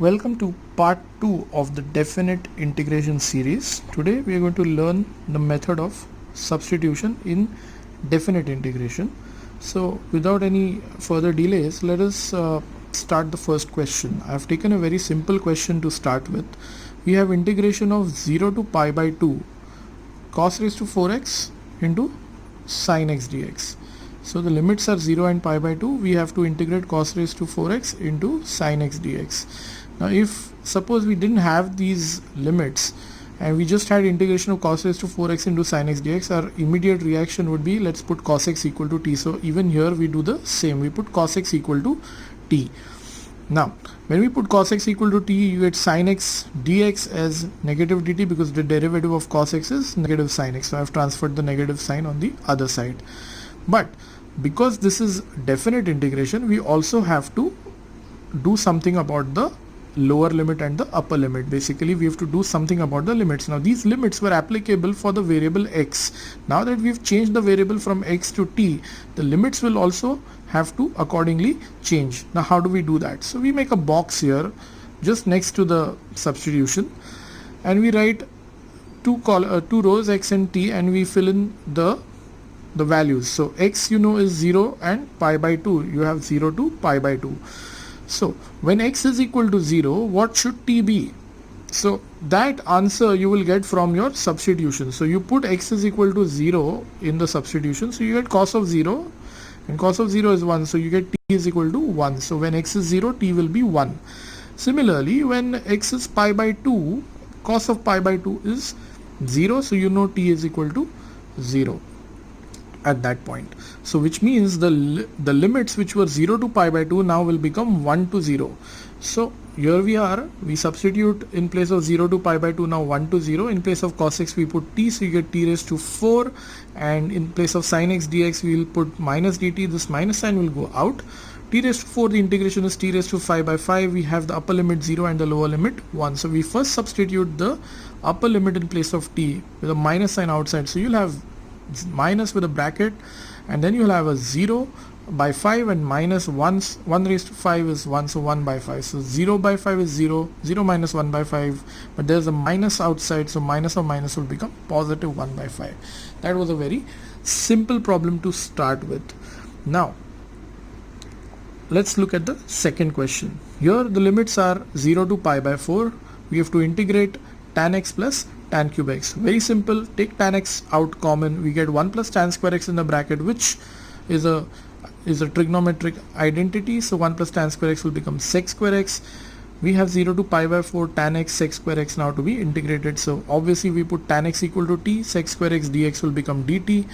Welcome to part 2 of the definite integration series. Today we are going to learn the method of substitution in definite integration. So without any further delays, let us start the first question. I have taken a very simple question to start with. We have integration of 0 to pi by 2 cos raised to 4x into sin x dx. So the limits are 0 and pi by 2. We have to integrate cos raised to 4x into sin x dx. Now if suppose we didn't have these limits and we just had integration of cos raised to 4x into sin x dx, our immediate reaction would be let's put cos x equal to t. So even here we do the same, we put cos x equal to t. Now when we put cos x equal to t, you get sin x dx as negative dt because the derivative of cos x is negative sin x. So I have transferred the negative sign on the other side. But because this is definite integration, we also have to do something about the lower limit and the upper limit. Basically we have to do something about the limits. Now these limits were applicable for the variable x. Now that we've changed the variable from x to t, the limits will also have to accordingly change. Now how do we do that? So we make a box here just next to the substitution and we write two rows x and t, and we fill in the values. So x is 0 and pi by 2. You have 0 to pi by 2. So when x is equal to 0, what should t be? So that answer you will get from your substitution. So you put x is equal to 0 in the substitution. So you get cos of 0 and cos of 0 is 1. So you get t is equal to 1. So when x is 0, t will be 1. Similarly, when x is pi by 2, cos of pi by 2 is 0. So t is equal to 0 at that point. So which means the limits which were 0 to pi by 2 now will become 1 to 0. So here we substitute in place of 0 to pi by 2 now 1 to 0. In place of cos x we put t, so you get t raised to 4, and in place of sin x dx we will put minus dt. This minus sign will go out. T raised to 4, the integration is t raised to 5 by 5. We have the upper limit 0 and the lower limit 1. So we first substitute the upper limit in place of t with a minus sign outside. So you'll have minus with a bracket, and then you'll have a 0 by 5 and minus 1 raised to 5 is 1, so 1 by 5. So 0 by 5 is 0, 0 minus 1 by 5, but there's a minus outside, so minus of minus will become positive 1 by 5. That was a very simple problem to start with. Now let's look at the second question. Here the limits are 0 to pi by 4. We have to integrate tan x plus tan cube x. Very simple. Take tan x out common. We get 1 plus tan square x in the bracket, which is a trigonometric identity. So 1 plus tan square x will become sec square x. We have 0 to pi by 4 tan x sec square x now to be integrated. So obviously we put tan x equal to t, sec square x dx will become dt.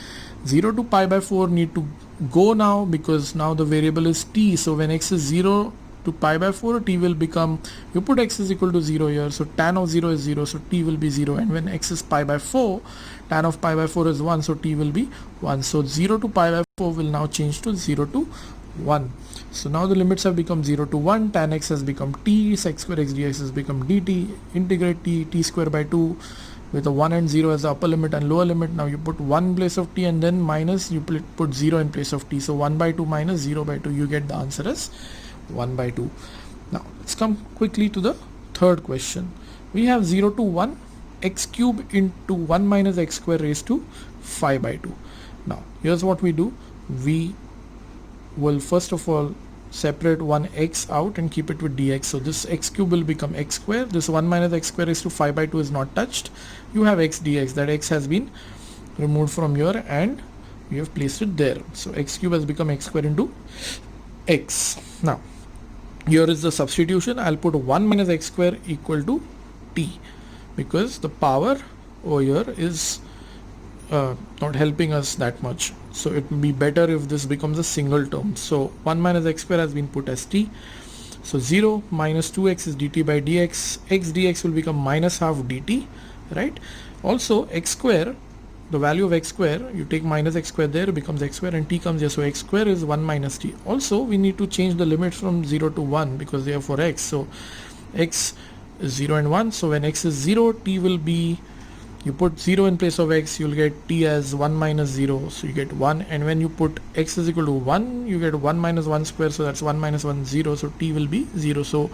0 to pi by 4 need to go now because now the variable is t. So when x is 0 to pi by 4, t will become, you put x is equal to 0 here, so tan of 0 is 0, so t will be 0, and when x is pi by 4, tan of pi by 4 is 1, so t will be 1. So 0 to pi by 4 will now change to 0 to 1. So now the limits have become 0 to 1, tan x has become t, sec square x dx has become dt. Integrate t square by 2 with a 1 and 0 as the upper limit and lower limit. Now you put 1 in place of t and then minus, you put 0 in place of t. So 1 by 2 minus 0 by 2, you get the answer as 1 by 2. Now let's come quickly to the third question. We have 0 to 1 x cube into 1 minus x square raised to 5 by 2. Now here's what we do. We will first of all separate one x out and keep it with dx. So this x cube will become x square. This 1 minus x square raised to 5 by 2 is not touched. You have x dx. That x has been removed from here and we have placed it there. So x cube has become x square into x. Now here is the substitution. I'll put 1 minus x square equal to t because the power over here is not helping us that much. So it will be better if this becomes a single term. So 1 minus x square has been put as t. So 0 minus 2x is dt by dx. X dx will become minus half dt, right? Also x square, the value of x square, you take minus x square there, it becomes x square and t comes here. So x square is 1 minus t. Also we need to change the limits from 0 to 1 because they are for x. So x is 0 and 1. So when x is 0, t will be you put 0 in place of x, you'll get t as 1 minus 0, so you get 1. And when you put x is equal to 1, you get 1 minus 1 square, so that's 1 minus 1, 0, so t will be 0. So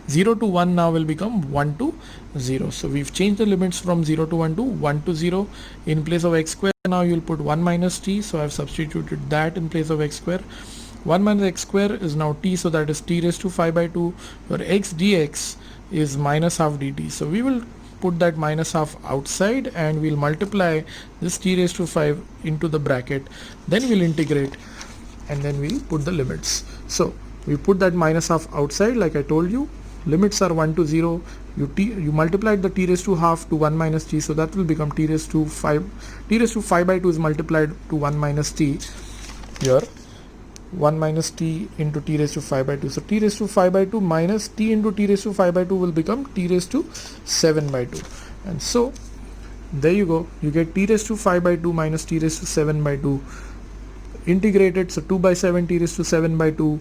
0 to 1 now will become 1 to 0. So we've changed the limits from 0 to 1 to 1 to 0. In place of x square, now you'll put 1 minus t, so I've substituted that in place of x square. 1 minus x square is now t, so that is t raised to 5 by 2. Your x dx is minus half dt. So we will put that minus half outside and we'll multiply this t raised to 5 into the bracket, then we'll integrate and then we'll put the limits. So we put that minus half outside, like I told you, limits are 1 to 0, you multiplied the t raised to half to 1 minus t, so that will become t raised to 5. T raised to 5 by 2 is multiplied to 1 minus t here, 1 minus t into t raised to 5 by 2. So t raised to 5 by 2 minus t into t raised to 5 by 2 will become t raised to 7 by 2. And so there you go, you get t raised to 5 by 2 minus t raised to 7 by 2 integrated. So 2 by 7 t raised to 7 by 2,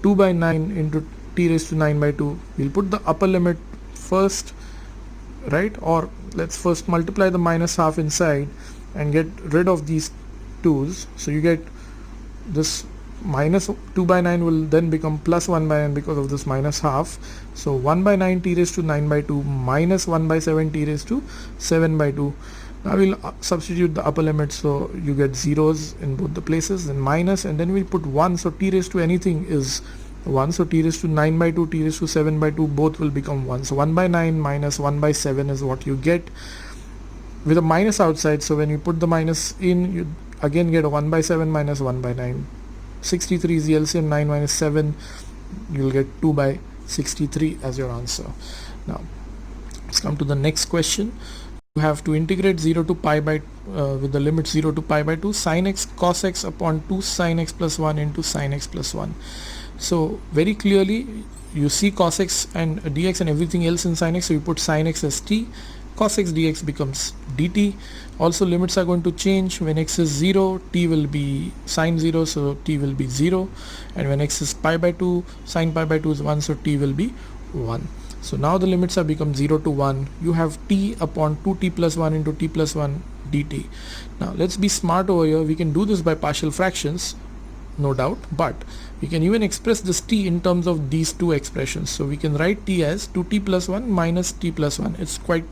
2 by 9 into t raised to 9 by 2. We'll put the upper limit first, right? Or let's first multiply the minus half inside and get rid of these 2's. So you get this minus 2 by 9 will then become plus 1 by 9 because of this minus half. So 1 by 9 t raised to 9 by 2 minus 1 by 7 t raised to 7 by 2. Now we'll substitute the upper limit, so you get zeros in both the places, then minus, and then we put 1, so t raised to anything is 1, so t raised to 9 by 2, t raised to 7 by 2, both will become 1. So 1 by 9 minus 1 by 7 is what you get with a minus outside. So when you put the minus in, you again get a 1 by 7 minus 1 by 9. 63 is the LCM, 9 minus 7, you'll get 2 by 63 as your answer. Now let's come to the next question. You have to integrate 0 to pi by with the limit 0 to pi by 2 sin x cos x upon 2 sin x plus 1 into sin x plus 1. So very clearly you see cos x and dx and everything else in sin x, so you put sin x as t, cos x dx becomes dt. Also limits are going to change. When x is 0, t will be sin 0, so t will be 0, and when x is pi by 2, sin pi by 2 is 1, so t will be 1. So now the limits have become 0 to 1. You have t upon 2t plus 1 into t plus 1 dt. Now let's be smart over here. We can do this by partial fractions, no doubt, but we can even express this t in terms of these two expressions. So we can write t as 2t plus 1 minus t plus 1. It's quite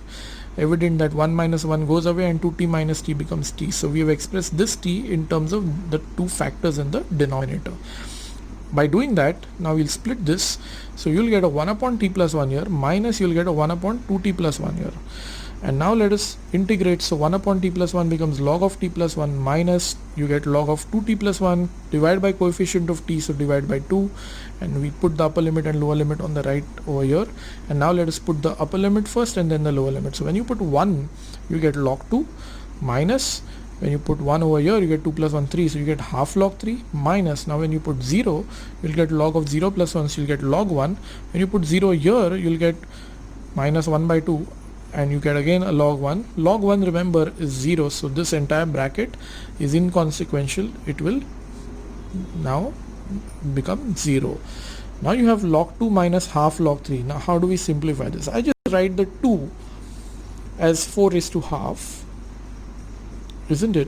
evident that 1 minus 1 goes away and 2t minus t becomes t. So we have expressed this t in terms of the two factors in the denominator. By doing that, now we'll split this, so you'll get a 1 upon t plus 1 here minus you'll get a 1 upon 2t plus 1 here. And now let us integrate. So 1 upon t plus 1 becomes log of t plus 1 minus you get log of 2t plus 1 divided by coefficient of t, so divide by 2, and we put the upper limit and lower limit on the right over here. And now let us put the upper limit first and then the lower limit. So when you put 1, you get log 2 minus, when you put 1 over here, you get 2 plus 1, 3, so you get half log 3 minus, now when you put 0, you'll get log of 0 plus 1, so you'll get log 1. When you put 0 here, you'll get minus 1 by 2, and you get again a log 1. Log 1, remember, is 0, so this entire bracket is inconsequential. It will now become 0. Now you have log 2 minus half log 3. Now how do we simplify this? I just write the 2 as 4 raised to half, isn't it?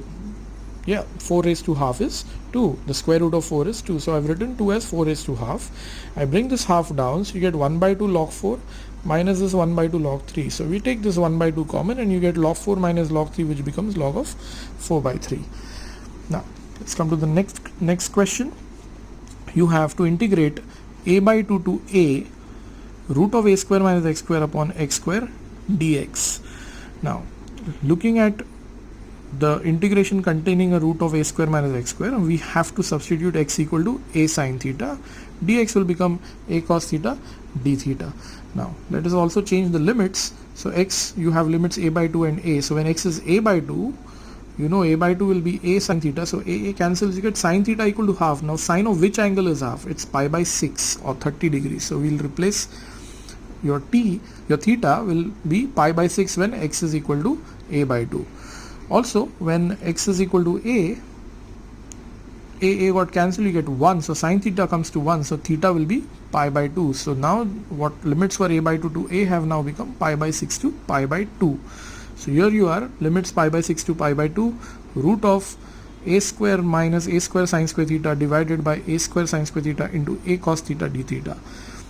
Yeah, 4 raised to half is 2. The square root of 4 is 2. So I've written 2 as 4 raised to half. I bring this half down, so you get 1 by 2 log 4 minus this 1 by 2 log 3. So we take this 1 by 2 common and you get log 4 minus log 3, which becomes log of 4 by 3. Now let's come to the next question. You have to integrate a by 2 to a root of a square minus x square upon x square dx. Now looking at the integration containing a root of a square minus x square, we have to substitute x equal to a sin theta, dx will become a cos theta d theta. Now let us also change the limits. So x, you have limits a by 2 and a, so when x is a by 2, you know a by 2 will be a sin theta, so a cancels, you get sin theta equal to half. Now sine of which angle is half? It's pi by 6 or 30 degrees, so we'll replace your theta will be pi by 6 when x is equal to a by 2. Also when x is equal to a got cancelled, you get 1, so sin theta comes to 1, so theta will be pi by 2. So now what limits for a by 2 to a have now become pi by 6 to pi by 2. So here you are, limits pi by 6 to pi by 2, root of a square minus a square sine square theta divided by a square sine square theta into a cos theta d theta.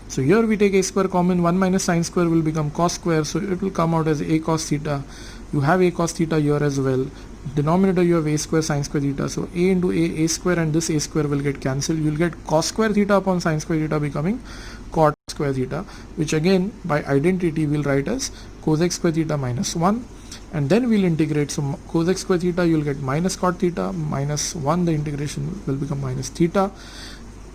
So here we take a square common, 1 minus sine square will become cos square, so it will come out as a cos theta. You have a cos theta here as well. Denominator you have a square sine square theta, so a into a square and this a square will get cancelled. You will get cos square theta upon sine square theta becoming cot square theta, which again by identity we'll write as cosec square theta minus 1. And then we'll integrate, so cosec square theta you'll get minus cot theta minus 1, the integration will become minus theta.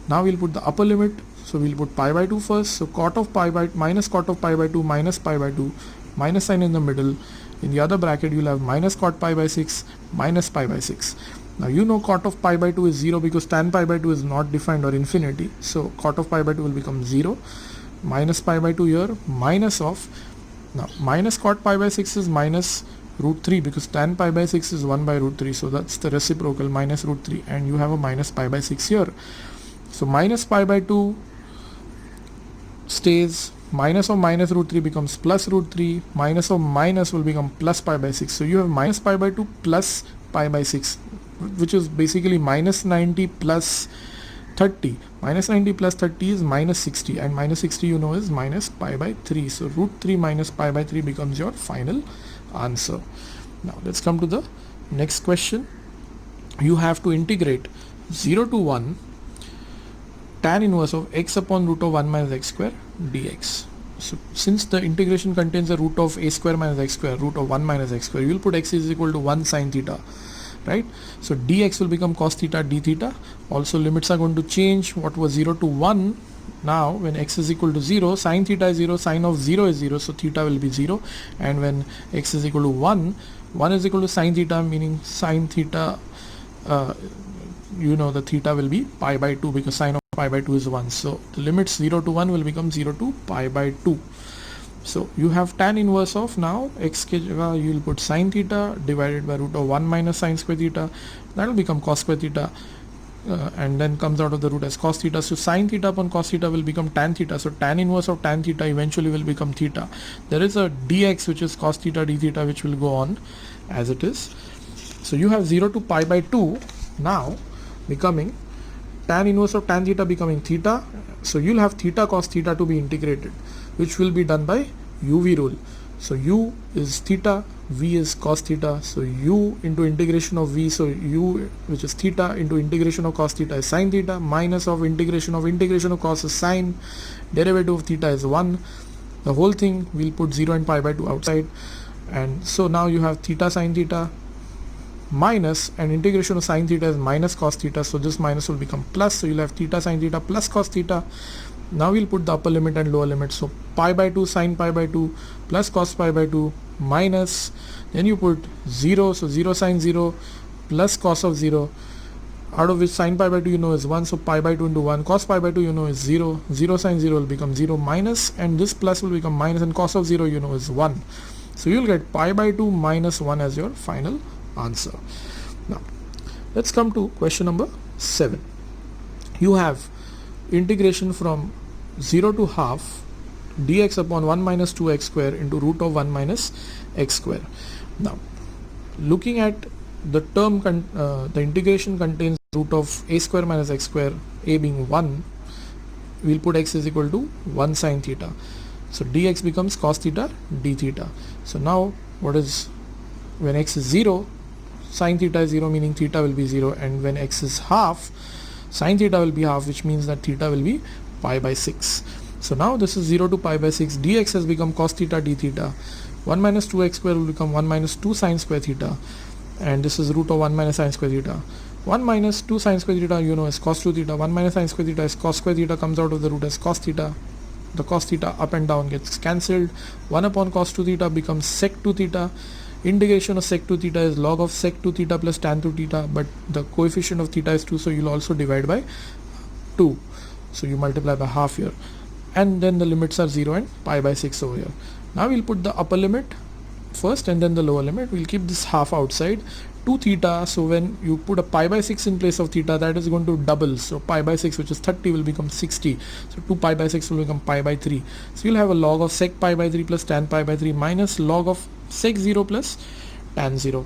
Now we'll put the upper limit, so we'll put pi by 2 first, so cot of pi by minus cot of pi by 2 minus pi by 2, minus sign in the middle. In the other bracket you'll have minus cot pi by 6 minus pi by 6. Now you know cot of pi by 2 is 0 because tan pi by 2 is not defined or infinity, so cot of pi by 2 will become 0, minus pi by 2 here, minus of, now minus cot pi by 6 is minus root 3 because tan pi by 6 is 1 by root 3, so that's the reciprocal, minus root 3, and you have a minus pi by 6 here. So minus pi by 2 stays, minus of minus root 3 becomes plus root 3, minus of minus will become plus pi by 6. So you have minus pi by 2 plus pi by 6, which is basically minus 90 plus 30. Minus 90 plus 30 is minus 60, and minus 60 you know is minus pi by 3. So root 3 minus pi by 3 becomes your final answer. Now let's come to the next question. You have to integrate 0 to 1 tan inverse of x upon root of 1 minus x square dx. So since the integration contains a root of a square minus x square, root of 1 minus x square, you will put x is equal to 1 sine theta, right? So dx will become cos theta d theta. Also limits are going to change. What was 0 to 1, now when x is equal to 0, sine theta is 0, sine of 0 is 0, so theta will be 0. And when x is equal to 1, 1 is equal to sine theta, meaning sine theta, you know the theta will be pi by 2 because sine of pi by 2 is 1. So the limits 0 to 1 will become 0 to pi by 2. So you have tan inverse of, now x ke jagah you will put sine theta divided by root of 1 minus sine square theta, that will become cos square theta, and then comes out of the root as cos theta. So sine theta upon cos theta will become tan theta, so tan inverse of tan theta eventually will become theta. There is a dx which is cos theta d theta which will go on as it is. So you have 0 to pi by 2 now becoming tan inverse of tan theta becoming theta. So you'll have theta cos theta to be integrated, which will be done by uv rule. So u is theta, v is cos theta, so u into integration of v, so u which is theta into integration of cos theta is sine theta, minus of integration of cos is sine, derivative of theta is 1. The whole thing we'll put 0 and pi by 2 outside, and so now you have theta sine theta minus, and integration of sine theta is minus cos theta, so this minus will become plus, so you'll have theta sine theta plus cos theta. Now we'll put the upper limit and lower limit, so pi by 2 sine pi by 2 plus cos pi by 2 minus, then you put 0, so 0 sine 0 plus cos of 0, out of which sine pi by 2 you know is 1, so pi by 2 into 1, cos pi by 2 you know is 0, 0 sine 0 will become 0 minus, and this plus will become minus, and cos of 0 you know is 1. So you'll get pi by 2 minus 1 as your final answer. Now let's come to question number 7. You have integration from 0 to half dx upon 1 minus 2x square into root of 1 minus x square. Now looking at the term, the integration contains root of a square minus x square, a being 1, we'll put x is equal to 1 sine theta. So dx becomes cos theta d theta. So now what is, when x is 0, sine theta is 0, meaning theta will be 0, and when x is half, sine theta will be half, which means that theta will be pi by 6. So now this is 0 to pi by 6, dx has become cos theta d theta, 1 minus 2x square will become 1 minus 2 sine square theta, and this is root of 1 minus sine square theta. 1 minus 2 sine square theta you know is cos 2 theta, 1 minus sine square theta is cos square theta, comes out of the root as cos theta. The cos theta up and down gets cancelled, 1 upon cos 2 theta becomes sec 2 theta. Integration of sec 2 theta is log of sec 2 theta plus tan 2 theta, but the coefficient of theta is 2, so you'll also divide by 2, so you multiply by half here, and then the limits are 0 and pi by 6 over here. Now we'll put the upper limit first and then the lower limit. We'll keep this half outside, 2 theta, so when you put a pi by 6 in place of theta, that is going to double, so pi by 6 which is 30 will become 60, so 2 pi by 6 will become pi by 3. So you'll have a log of sec pi by 3 plus tan pi by 3 minus log of sec 0 plus tan 0.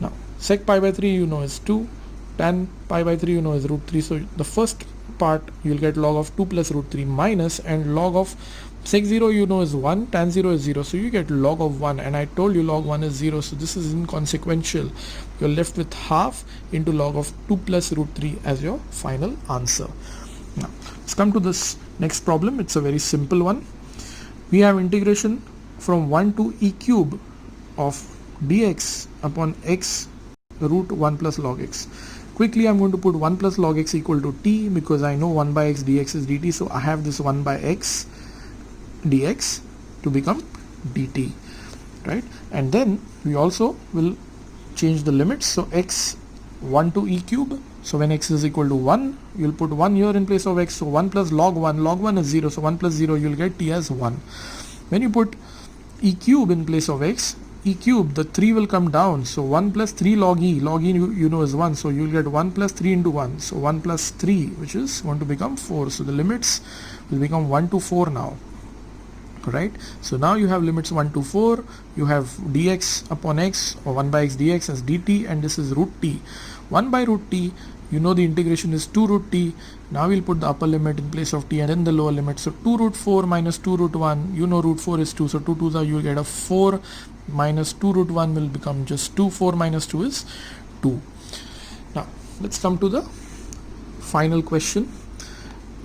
Now sec pi by 3 you know is 2, tan pi by 3 you know is root 3. So the first part you'll get log of 2 plus root 3 minus, and log of sec 0 you know is 1, tan 0 is 0, so you get log of 1, and I told you log 1 is 0, so this is inconsequential. You're left with half into log of 2 plus root 3 as your final answer. Now let's come to this next problem. It's a very simple one. We have integration from 1 to e cube of dx upon x root 1 plus log x. Quickly I'm going to put 1 plus log x equal to t, because I know 1 by x dx is dt, so I have this 1 by x dx to become dt, right? And then we also will change the limits. So x 1 to e cube, so when x is equal to 1 you'll put 1 here in place of x, so 1 plus log 1 is 0, so 1 plus 0 you'll get t as 1. When you put e cube in place of x, e cube, the 3 will come down, so 1 plus 3 log e you know is 1, so you'll get 1 plus 3 into 1, so 1 plus 3, which is going to become 4. So the limits will become 1 to 4 now, right? So now you have limits 1 to 4, you have dx upon x, or 1 by x dx as dt, and this is root t. 1 by root t, you know the integration is 2 root t. Now we'll put the upper limit in place of t and then the lower limit. So 2 root 4 minus 2 root 1, you know root 4 is 2, so 2 2s are, you'll get a 4 minus 2 root 1 will become just 2, 4 minus 2 is 2. Now let's come to the final question.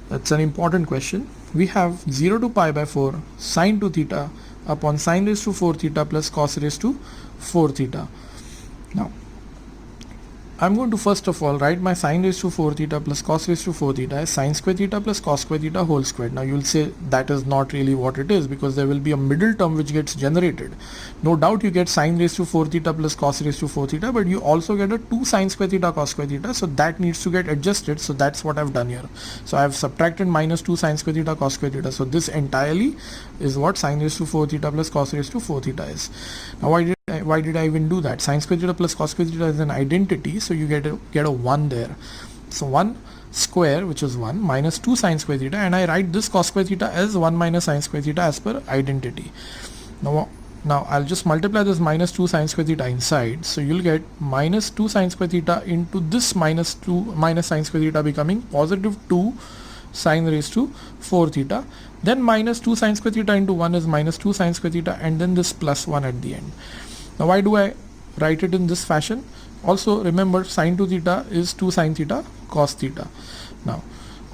That's an important question. We have 0 to pi by 4 sine 2 theta upon sine raised to 4 theta plus cos raised to 4 theta. Now I'm going to first of all write my sine raised to 4 theta plus cos raised to 4 theta as sine square theta plus cos square theta whole squared. Now you'll say that is not really what it is, because there will be a middle term which gets generated. No doubt you get sine raised to 4 theta plus cos raised to 4 theta, but you also get a 2 sine square theta cos square theta, so that needs to get adjusted. So that's what I've done here. So I've subtracted minus 2 sine square theta cos square theta. So this entirely is what sine raised to 4 theta plus cos raised to 4 theta is. Now why did I even do that? Sine square theta plus cos square theta is an identity, so you get a 1 there. So 1 square, which is 1, minus 2 sine square theta, and I write this cos square theta as 1 minus sine square theta as per identity. Now I'll just multiply this minus 2 sine square theta inside, so you'll get minus 2 sine square theta into this minus sine square theta becoming positive 2 sine raised to 4 theta. Then minus 2 sine square theta into 1 is minus 2 sine square theta, and then this plus 1 at the end. Now why do I write it in this fashion? Also remember, sine 2 theta is 2 sine theta cos theta. Now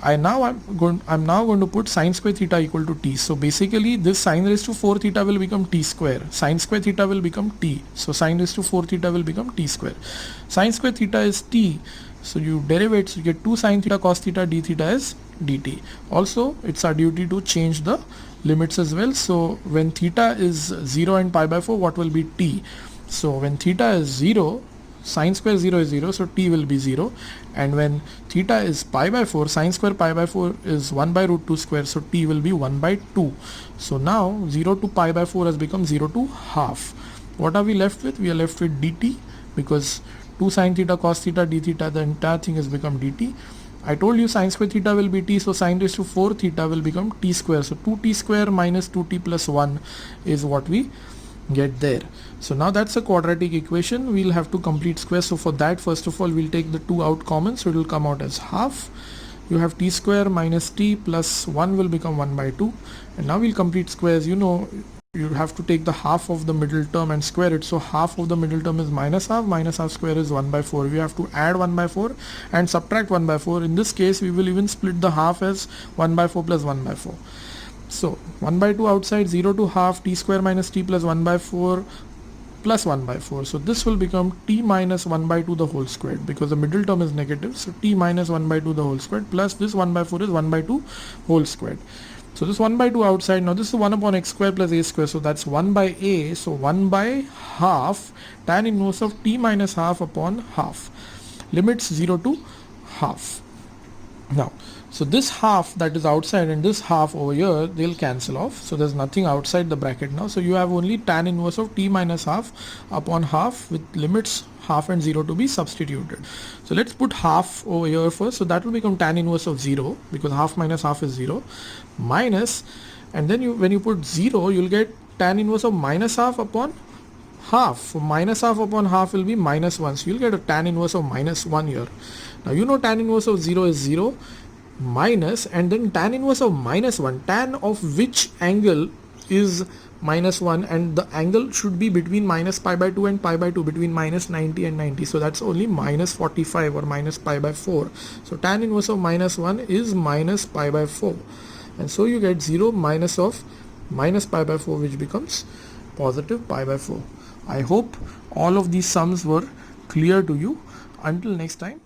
I'm now going to put sine square theta equal to t. So basically this sine raised to 4 theta will become t square. Sine square theta will become t. So sine raised to 4 theta will become t square. Sine square theta is t. So you derivate, so you get 2 sine theta cos theta d theta is dt. Also it's our duty to change the limits as well. So when theta is 0 and pi by 4, what will be t? So when theta is 0, sine square 0 is 0, so t will be 0, and when theta is pi by 4, sine square pi by 4 is 1 by root 2 square, so t will be 1 by 2. So now 0 to pi by 4 has become 0 to half. What are we left with? We are left with dt, because 2 sine theta cos theta d theta, the entire thing has become dt. I told you sine square theta will be t, so sine raised to 4 theta will become t square. So 2t square minus 2t plus 1 is what we get there. So now that's a quadratic equation. We'll have to complete squares. So for that, first of all, we'll take the 2 out common, so it will come out as half. You have t square minus t plus 1 will become 1 by 2, and now we'll complete squares. You know, you have to take the half of the middle term and square it. So half of the middle term is minus half square is 1 by 4. We have to add 1 by 4 and subtract 1 by 4. In this case, we will even split the half as 1 by 4 plus 1 by 4. So 1 by 2 outside, 0 to half, t square minus t plus 1 by 4 plus 1 by 4. So this will become t minus 1 by 2 the whole squared, because the middle term is negative. So t minus 1 by 2 the whole squared plus this 1 by 4 is 1 by 2 whole squared. So this 1 by 2 outside, now this is 1 upon x square plus a square, so that's 1 by a, so 1 by half tan inverse of t minus half upon half. Limits 0 to half. Now, so this half that is outside and this half over here, they'll cancel off. So there's nothing outside the bracket now. So you have only tan inverse of t minus half upon half with limits half and 0 to be substituted. So let's put half over here first. So that will become tan inverse of 0, because half minus half is 0, minus, and then when you put 0, you'll get tan inverse of minus half upon half. So minus half upon half will be minus 1. So you'll get a tan inverse of minus 1 here. Now you know tan inverse of 0 is 0 minus, and then tan inverse of minus 1. Tan of which angle is minus 1, and the angle should be between minus pi by 2 and pi by 2, between minus 90 and 90. So that's only minus 45 or minus pi by 4. So tan inverse of minus 1 is minus pi by 4. And so you get 0 minus of minus pi by 4, which becomes positive pi by 4. I hope all of these sums were clear to you. Until next time,